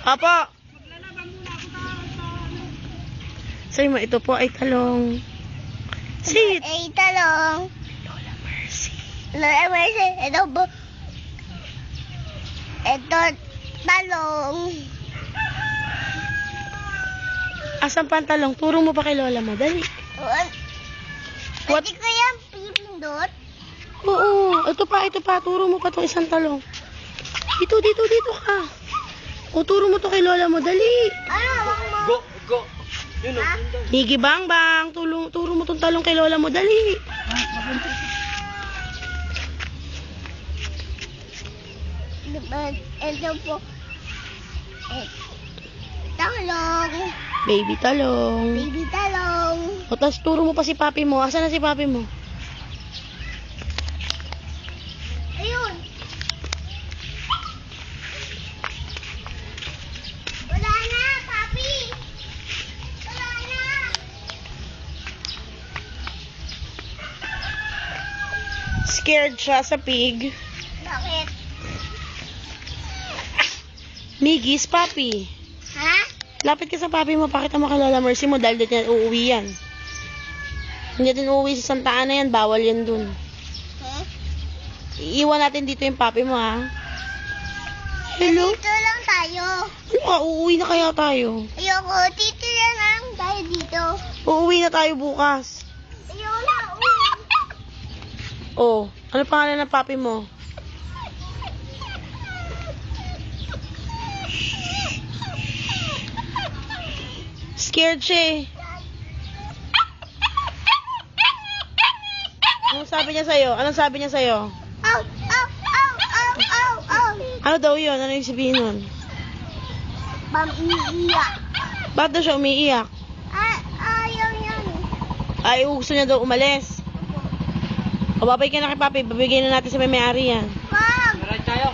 Apo. Say mo, ito po ay talong. Sit. Ay, talong. Lola Mercy. Lola Mercy, ito po. Ito, talong. Asan pa ang talong? Turo mo pa kay Lola mo. Dali. What? Pwede ko yan pindot? Oo. Ito pa. Turo mo pa itong isang talong. Dito ka. O, turo mo to kay Lola mo. Dali. Ano? Go. Yun o. Higi bang. Turo mo tong talong kay Lola mo. Dali. Ito po. Talong. Baby talong. Baby talong. O, tapos turo mo pa si papi mo. Asan na si papi mo? Ayun. Wala na, papi. Wala na. Scared siya sa pig. Bakit? Migis, papi. Ha? Lapit ka sa papi mo. Pakita mo kay Lola Mercy mo dahil dito yan uuwi yan. Hindi natin uuwi sa Santa Ana yan. Bawal yan dun. Huh? Iiwan natin dito yung papi mo, ha? Hello? Dito lang tayo. Ano ka? Uuwi na kaya tayo? Ayoko, dito lang tayo dito. Uuwi na tayo bukas. Ayoko na, Oh, ano pangalan ng papi mo? Scared siya eh. Anong sabi niya sa'yo? Ow, ow, ow, ow, ow, ow. Ano daw yun? Ano yung sabihin nun? Pamiiyak. Ba't daw siya umiiyak? Ayaw yan. Ay, gusto niya daw umalis. O, babay ka na kay papi. Babigay na natin sa may-ari yan. Wag. Maray tayo.